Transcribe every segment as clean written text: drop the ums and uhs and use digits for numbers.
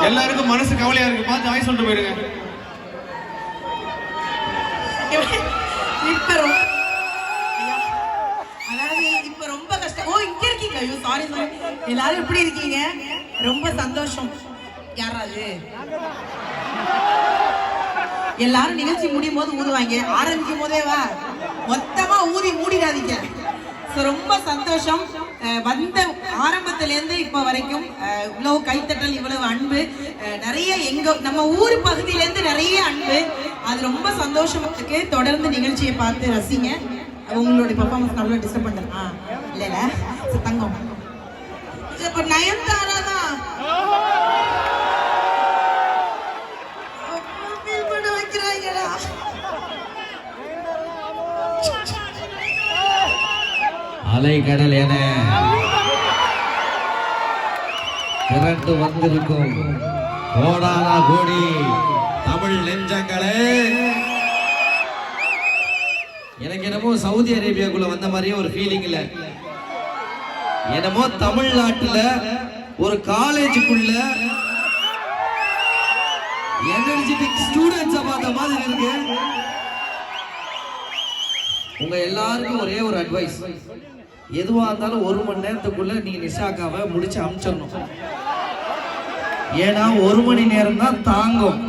எல்லாருக்கும் மனசு கவலையா இருக்கு, பார்த்து ஆய் சொல்லிட்டு போயிடுங்க. இப்ப ரொம்ப கஷ்டம். ஓ, இங்க இருக்கீங்க. ஐயோ சாரி சாரி. எல்லாரும் எப்படி இருக்கீங்க? ரொம்ப சந்தோஷம். யாராவது எல்லாரும் நிகழ்ச்சி முடியும் போது ஊதுவாங்க, ஆரம்பிக்கும் போதே வா மொத்தமா ஊதி மூடிடாதீங்க. ரொம்ப சந்தோஷம். வந்த ஆரம்பத்துல இருந்து இப்ப வரைக்கும் இவ்வளவு கைத்தட்டல், இவ்வளவு அன்பு, நிறைய எங்க நம்ம ஊர் பகுதியில இருந்து நிறைய அன்பு. அது ரொம்ப சந்தோஷமா இருக்கு. தொடர்ந்து நிகழ்ச்சியை பார்த்து ரசிங்க. உங்களுடைய பர்ஃபார்மன்ஸ் நல்லா டிஸ்டர்ப் பண்ணா இல்ல தங்கம். இப்ப நயன்தாரா தான் வைக்கிறாங்கடா. அலை கடல் என திரண்டு வந்திருக்கும் கோடானா கோடி தமிழ் நெஞ்சங்களே, எனக்கு என்னமோ சவுதி அரேபியாக்குள்ள வந்த மாதிரியே ஒரு ஃபீலிங் இல்ல. என்னமோ தமிழ்நாட்டுல ஒரு காலேஜுக்குள்ள எனர்ஜெட்டிக் ஸ்டூடெண்ட்ஸை பார்த்த மாதிரி இருக்கு. உங்க எல்லாருக்கும் ஒரே ஒரு அட்வைஸ், எதுவா இருந்தாலும் 1 மணி நேரத்துக்குள்ள நீங்க நிஷாக்காவை முடிச்சு அனுப்பிச்சிடணும். ஏன்னா 1 மணி நேரம் தான் தாங்கும்.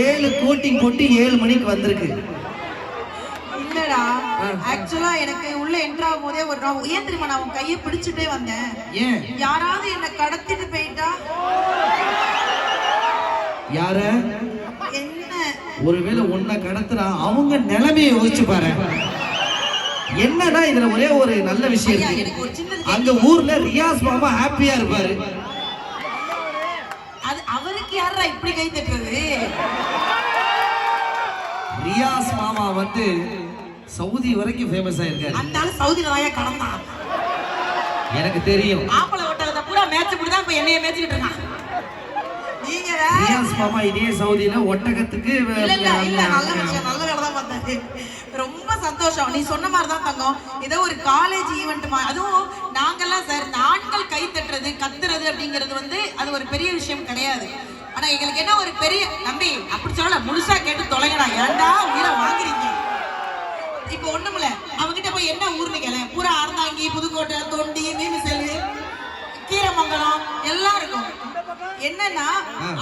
7 கோட்டிங் போட்டு 7 மணிக்கு வந்திருக்கு. இல்லடா, ஆக்சுவலா எனக்கு உள்ள என்ட்ரா போதே ஒரு ஏன் தெரியுமா, நான் உன் கையை பிடிச்சிட்டே வந்தேன். ஏன் யாராவது என்ன கடத்திட்டு போயிட்டா? யார? என்ன? ஒருவேளை உன்னை கடத்துறா அவங்க நிலைமையை யோசிச்சு பாரு. என்னன்னா இதுல ஒரே ஒரு நல்ல விஷயம் இருக்கு. அங்க ஊர்ல ரியாஸ் மாமா ஹாப்பியா இருப்பாரு. அது அவருக்கு யாரா இப்படி கை தட்டுறது? ரியாஸ் மாமா வந்து சவுதி வரைக்கும் ஃபேமஸ் ஆயிருக்காரு. அந்த ஆளு சவுதில வாயா கடந்தான். எனக்கு தெரியும். ஆப்பள ஓட்டறத பூரா மேட்ச் புடி தான் இப்ப என்னைய மேட்ச்சிட்டு இருக்கான். நீங்க ரியாஸ் மாமா இதே சவுதில ஒட்டகத்துக்கு இல்ல நல்ல விஷயம், நல்ல வேலை தான் பார்த்தாரு. ரொம்ப சந்தோஷம். நீ சொன்ன மாதிரி தான் தங்கம். ஏதோ ஒரு காலேஜ் ஈவென்ட், அதுவும் நாங்கெல்லாம் சார் இந்த ஆண்கள் கை தட்டுறது கத்துறது அப்படிங்கிறது வந்து அது ஒரு பெரிய விஷயம் கிடையாது. ஆனா எங்களுக்கு என்ன ஒரு பெரிய நம்பி அப்படி சொல்லல, முழுசா கேட்டு தொலைங்கடா, ஏன்டா உயிரை வாங்குறீங்க? இப்ப ஒண்ணுமில்ல, அவங்கிட்ட போய் என்ன ஊர்னு கேள, பூரா அறந்தாங்கி, புதுக்கோட்டை, தொண்டி, மீமிசெல், கீரமங்கலம் எல்லாம் இருக்கும். என்னன்னா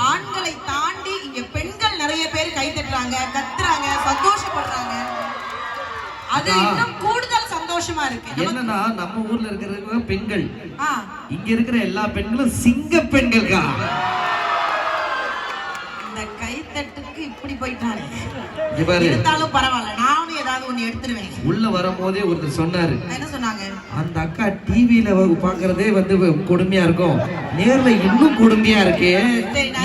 ஆண்களை தாண்டி இங்க பெண்கள் நிறைய பேர் கை தட்டுறாங்க, கத்துறாங்க, சந்தோஷப்படுறாங்க. அது இன்னும் கூடுதல் சந்தோஷமா இருக்கு. என்னன்னா நம்ம ஊர்ல இருக்கிற பெண்கள், இங்க இருக்கிற எல்லா பெண்களும் சிங்க பெண்கள்கா. இந்த கைத்தட்டுக்கு இப்படி போயிட்டானே, இருந்தாலும் பரவாயில்ல, நானும் ஏதாவது ஒண்ணு எடுத்துருவேன். உள்ள வரும்போதே ஒருத்தர் சொன்னாரு. என்ன சொன்னாங்க? அந்த அக்கா டிவில பாக்குறதே வந்து கொடுமையா இருக்கும், நேர்ல இன்னும் கொடுமையா இருக்கு,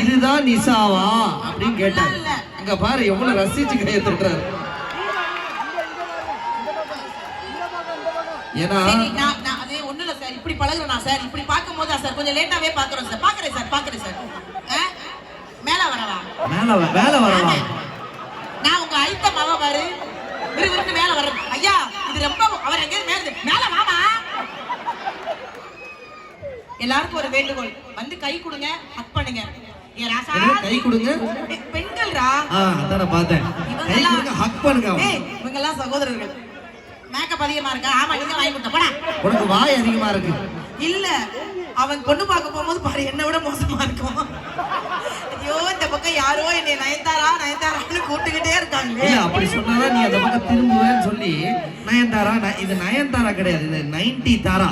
இதுதான் நிஷாவா அப்படின்னு கேட்டாங்க. அங்க பாரு எவ்வளவு ரசிச்சு கையை தட்டுறாரு. ஏன்னா அதே ஒண்ணு இல்ல சார், இப்படி பழகுறோம் சார், இப்படி பார்க்கும் போது சார் கொஞ்சம் லேட்டாவே பாக்குறோம் சார். பாக்குறேன் சார். மேல வரவா நான் உங்க ஐட்டம் அவ பாரு விறுவிறுன்னு மேல வர. ஐயா இது ரொம்ப அவர் எங்க மேல வாமா. எல்லாருக்கும் ஒரு வேண்டுகோள், வந்து கை கொடுங்க, ஹக் பண்ணுங்க. கை கொடுங்க. பெண்கள்ரா, அதான் பார்த்தேன். கை கொடுங்க, ஹக் பண்ணுங்க. இவங்க எல்லாம் சகோதரர்கள். மேக்கப் அதிகமா இருக்கா? ஆமா, நீங்க வாங்கி கொடுத்த போடா. உனக்கு வாய் அதிகமா இருக்கு. இல்ல, அவன் பொண்ணு பார்க்க போகும்போது பாரு என்ன விட மோசமா இருக்கும். ஐயோ, இந்த பக்கம் யாரோ என்னை நயன்தாரான்னு கூப்பிட்டுக்கிட்டே இருக்காங்க. இல்ல அப்படி சொன்னாதான் நீ அந்த பக்கம் திரும்புவேன்னு சொல்லி நயன்தாரா. இது நயன்தாரா கிடையாது, இது 90 தாரா.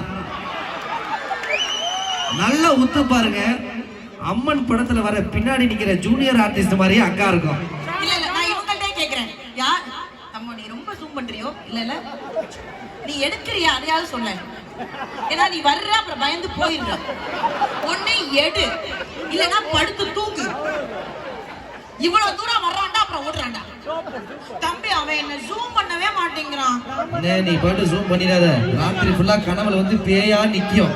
நல்லா உத்து பாருங்க, அம்மன் படத்துல வர பின்னாடி நிக்கிற ஜூனியர் ஆர்டிஸ்ட் மாதிரியே அக்கா இருக்கும். இல்ல நான் இவங்கள்ட்ட கேக்குறேன், யார் அம்மா நீ ரொம்ப ஜூம் பண்றியோ? இல்ல நீ எடுக்கிறியா? அதையாவது சொல்ல. ஏன்னா நீ வர்ற அப்புறம் பயந்து போயிடுற. ஒண்ணு எடு, இல்லன்னா படுத்து தூங்கு. இவ்வளவு தூரம் வர்றான்டா, அப்புறம் ஓடுறான்டா. தம்பி அவன் என்ன ஜூம் பண்ணவே மாட்டேங்கிறான். நீ போயிட்டு ஜூம் பண்ணிடாத, ராத்திரி ஃபுல்லா கனவுல வந்து பேயா நிக்கும்.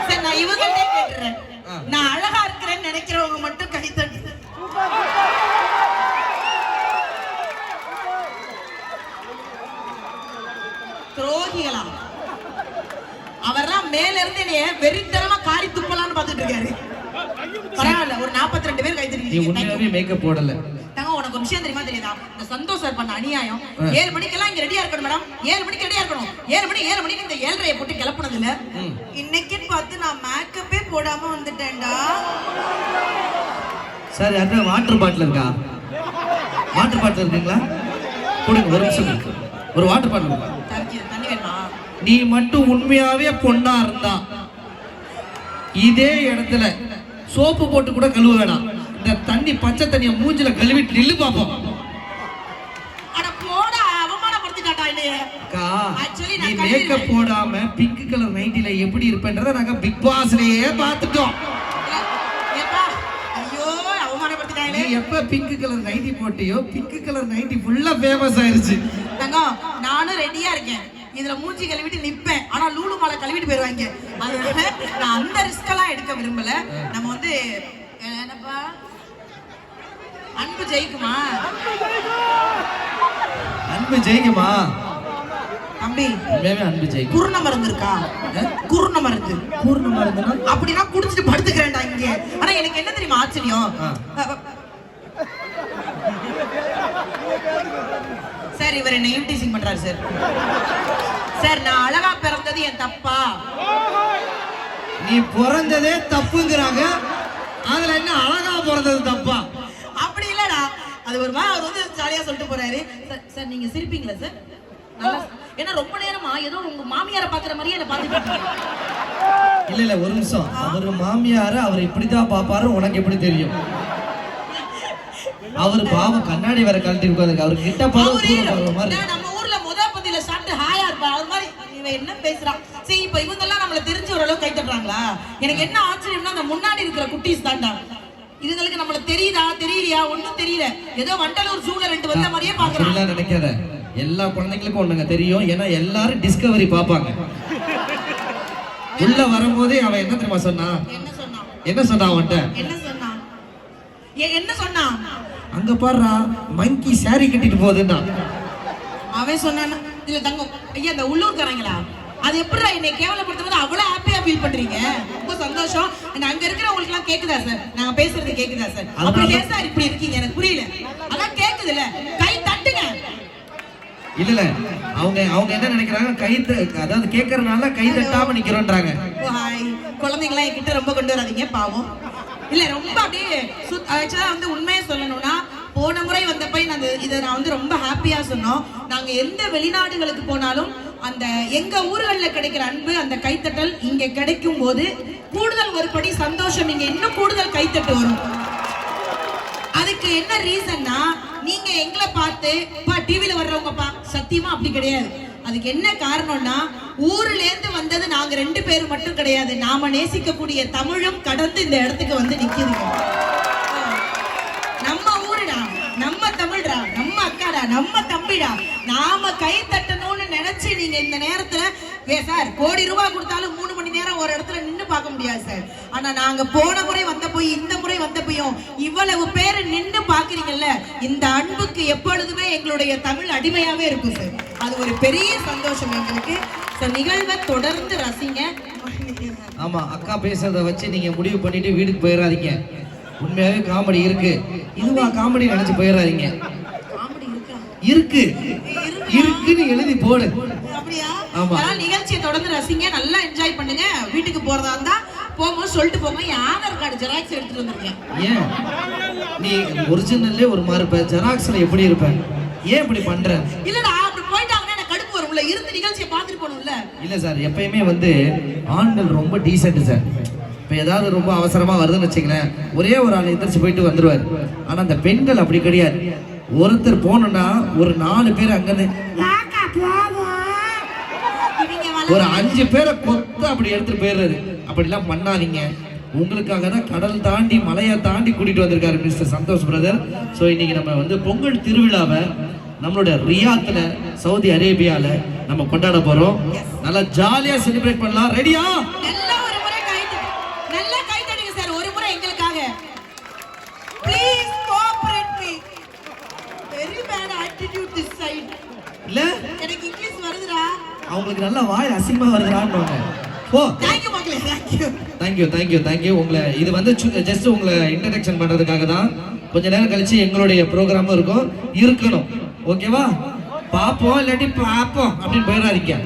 சரி நான் இவங்கள்ட்ட கேட்டுறேன், நான் அழகா இருக்கிறேன்னு நினைக்கிறவங்க மட்டும் கை தட்டு. துரோகிகளா அவர்லாம் மேல இருந்து வெறித்தனமா காரி துப்பலாம். தட்டிருக்காரு. பரவாயில்ல, ஒரு 42 பேர் கை நீ தட்டிருக்கீங்க. உண்மையாவே மேக்கப் போடல. தங்க உனக்கு ஒரு விஷயம் தெரியுமா தெரியுதா? இந்த சந்தோஷ் சார் பண்ண அநியாயம். 7 மணிக்கெல்லாம் இங்க ரெடியா இருக்கணும் மேடம். 7 மணிக்கு ரெடியா இருக்கணும். 7 மணிக்கு இந்த 7:30 போட்டு கிளப்புனது இல்ல. இன்னைக்குன்னு பார்த்து நான் மேக்கப்பே போடாம வந்துட்டேன்டா. சார் யாருன்னா வாட்டர் பாட்டில் இருக்கா? வாட்டர் பாட்டில் இருக்குங்களா? கொடுங்க, ஒரு நிமிஷம். ஒரு வாட்டர் பாட்டில். தண்ணி வேணுமா? நீ மட்டும் உண்மையாவே பொண்ணா இருந்தா இதே இடத்துல சோப்பு போட்டு கூட கழுவ வேணாம். இந்த தண்ணி பச்சை தண்ணிய மூஞ்சில கழுவிட்டு நில்லு பாப்போம். அட போடா, அவமானப்படுத்திட்டாடா என்னைய. அக்கா, Actually நீ நான் மேக்கப் போடாம பிங்க் கலர் நைட்டில எப்படி இருப்பேன்றத நாங்க பிக் பாஸ்லயே பார்த்துட்டோம். ஏப்பா, ஐயோ அவமானப்படுத்திட்டாங்களே. நீ எப்ப பிங்க் கலர் நைட்டி போட்டியோ பிங்க் கலர் நைட்டி ஃபுல்லா ஃபேமஸ் ஆயிருச்சு. தங்கம், நானும் ரெடியா இருக்கேன். இதுல மூஞ்சி கழுவிட்டு நிப்பேன். ஆனா லூலு மாலை கழுவிட்டு போயிருவாங்க. அதனால நான் அந்த ரிஸ்க் எல்லாம் எடுக்க விரும்பல. நம்ம வந்து என்னப்பா, அன்பு ஜெயிக்குமா? அன்பு ஜெயிக்குமா? தம்பி, உண்மையாவே அன்பு ஜெயிக்கும். குருண மருந்து இருக்கா? குருண மருந்து. பூர்ண மருந்துனா அப்படின்னா குடிச்சிட்டு படுத்துக்கிறேன்டா இங்க. ஆனா எனக்கு என்ன தெரியுமா ஆச்சரியம்? சார், இவர் என்ன இன்டீசிங் பண்றாரு சார். சார், நான் அழகா பிறந்தது என் தப்பா? நீ பிறந்ததே தப்புங்கிறாங்க, அதுல என்ன அழகா பிறந்தது தப்பா? அப்படி இல்லடா, அது ஒரு மாதிரி அவர் வந்து ஜாலியா சொல்லிட்டு போறாரு. சார் நீங்க சிரிப்பீங்களா சார்? நல்லா, ஏன்னா ரொம்ப நேரமா ஏதோ உங்க மாமியாரை பாக்குற மாதிரியே என்ன பாத்துட்டு. இல்ல ஒரு நிமிஷம். அவரு மாமியார அவர் இப்படிதான் பாப்பாரு, உனக்கு எப்படி தெரியும்? அவர் பாவம் கண்ணாடி வேற கழட்டி இருக்காரு. அவரு கிட்ட பாரு. நம்ம ஊர்ல முதப்பதியில சாப்பிட்டு ஹாயா இருப்பா. அவர் மாதிரி இவன் என்ன பேசுறான்? சரி, இப்ப இவங்க எல்லாம் நம்மள தெரிஞ்ச ஓரளவு கை தட்டுறாங்களா? எனக்கு என்ன ஆச்சரியம்னா, அந்த முன்னாடி இருக்கிற குட்டீஸ் தாண்டா. இதுங்களுக்கு நம்மள தெரியுதா தெரியலையா ஒண்ணும் தெரியல. ஏதோ வண்டலூர் ஜூல 2 வந்த மாதிரியே பாக்குறாங்க. நினைக்காத, எல்லா குழந்தைங்களுக்கும் ஒண்ணுங்க தெரியும். ஏன்னா எல்லாரும் டிஸ்கவரி பாப்பாங்க. உள்ள வரும்போதே அவன் என்ன தெரியுமா சொன்னா? என்ன சொன்னா அவன்கிட்ட? என்ன சொன்னான்? அங்க பாருடா, மங்கி சாரி கட்டிட்டு போகுதுன்னா அவன் சொன்னான். இல்ல தங்கம், ஐயா அந்த உள்ளூர்காரங்களா, அது எப்படிடா என்னை கேவலப்படுத்தும்போது அவ்வளவு ஹாப்பியா ஃபீல் பண்றீங்க? ரொம்ப சந்தோஷம். அங்க இருக்கிறவங்களுக்கு எல்லாம் கேக்குதா சார்? நாங்க பேசுறது கேக்குதா சார்? அப்படி ஏன் சார் இப்படி இருக்கீங்க? எனக்கு புரியல. அதான் கேக்குதுல, கை தட்டுங்க. இல்ல அவங்க என்ன நினைக்கிறாங்க, கை அதாவது கேக்குறதுனால கை தட்டாம நிக்கிறோன்றாங்க. குழந்தைங்களா என்கிட்ட ரொம்ப கொண்டு வராதீங்க பாவம். இல்ல ரொம்ப அப்படியே ஆக்சுவலா வந்து உண்மையை சொல்லணும்னா, போன முறை வந்தப்ப இதை நான் வந்து ரொம்ப ஹாப்பியா சொன்னோம். நாங்க எந்த வெளிநாடுகளுக்கு போனாலும் அந்த எங்க ஊர்களில் கிடைக்கிற அன்பு, அந்த கைத்தட்டல் இங்க கிடைக்கும் போது கூடுதல் ஒரு படி சந்தோஷம், இங்க இன்னும் கூடுதல் கைத்தட்டு வரும். அதுக்கு என்ன ரீசன்னா, நீங்க எங்களை பார்த்து டிவில வர்றவங்கப்பா, சத்தியமா அப்படி கிடையாது. அதுக்கு என்ன காரணம்னா, ஊர்ல இருந்து வந்தது நாங்க 2 பேரும் மட்டும் கிடையாது. நாம நேசிக்கக்கூடிய தமிழும் கடந்து இந்த இடத்துக்கு வந்து நிக்குதுங்க. நம்ம ஊருடா, நம்ம தமிழ்டா, நம்ம அக்காடா, நம்ம தம்பிடா. நாம கை தட்டணும்னு நினைச்சு நீங்க இந்த நேரத்துல சார் கோடி ரூபாய் கொடுத்தாலும் 3 மணி நேரம் ஒரு இடத்துல நின்னு பார்க்க முடியாது சார். ஆனா நாங்க போன முறை வந்த போய் இந்த முறை வந்த போயும் இவ்வளவு பேரு நின்னு பாக்குறீங்கல்ல, இந்த அன்புக்கு எப்பொழுதுமே எங்களுடைய தமிழ் அடிமையாவே இருக்கும் சார். அது ஒரு பெரிய சந்தோஷம் எங்களுக்கு. நிகழ்வை தொடர்ந்து ரசிங்க. ஆமா, அக்கா பேசுறத வச்சு நீங்க முடிவு பண்ணிட்டு வீட்டுக்கு போயிடாதீங்க. உண்மையாவே காமெடி இருக்கு, இதுவா காமெடி நினைச்சு போயிடாதீங்க. இருக்குன்னு எழுதி போடு. நிகழ்ச்சியை தொடர்ந்து ரசிங்க, நல்லா என்ஜாய் பண்ணுங்க. வீட்டுக்கு போறதா இருந்தா போகும்போது சொல்லிட்டு போங்க, என் ஆதார் கார்டு ஜெராக்ஸ் எடுத்துட்டு வந்திருக்கேன். ஏன் நீ ஒரிஜினல்லே ஒரு மாதிரி இருப்ப, ஜெராக்ஸ்ல எப்படி இருப்ப? ஏன் இப்படி பண்ற? இல்லடா, அப்படி போயிட்டாங்கன்னா எனக்கு கடுப்பு வரும்ல, இருந்து நிகழ்ச்சியை பார்த்துட்டு போகணும்ல. இல்ல சார், எப்பயுமே வந்து ஆண்கள் ரொம்ப டீசென்ட் சார். இப்போ ஏதாவது ரொம்ப அவசரமா வருதுன்னு வச்சுங்களேன், ஒரே ஒரு ஆள் எந்திரிச்சு போயிட்டு வந்துருவாரு. ஆனா அந்த பெண்கள் அப்படி கிடையாது. ஒருத்தர் போனோம்னா ஒரு 4 பேர் அங்கிருந்து ஒரு 5 பேரை கொத்து அப்படி எடுத்துட்டு போயிடுறாரு. அப்படிலாம் பண்ணாதீங்க. உங்களுக்காக தான் கடல் தாண்டி மலையை தாண்டி கூட்டிட்டு வந்திருக்காரு மிஸ்டர் சந்தோஷ் பிரதர். ஸோ இன்னைக்கு நம்ம வந்து பொங்கல் திருவிழாவை நம்மளோட ரியாத்ல, சவுதி அரேபியால நம்ம கொண்டாட போறோம். நல்லா ஜாலியா செலிப்ரேட் பண்ணலாம். ரெடியா? இல்ல எனக்கு இங்கிலீஷ் வருதுடா, அவங்களுக்கு நல்ல வாய் அசிங்கமா வருதுடான்னு. ஓ, தேங்க் யூ. தேங்க்யூ தேங்க்யூ உங்களை இது வந்து ஜஸ்ட் உங்களை இன்ட்ரடக்ஷன் பண்றதுக்காக தான். கொஞ்ச நேரம் கழிச்சு எங்களுடைய ப்ரோக்ராமும் இருக்கணும். ஓகேவா? பாப்போம் இல்லாட்டி பாப்போம் அப்படின்னு போயிடாதீங்க.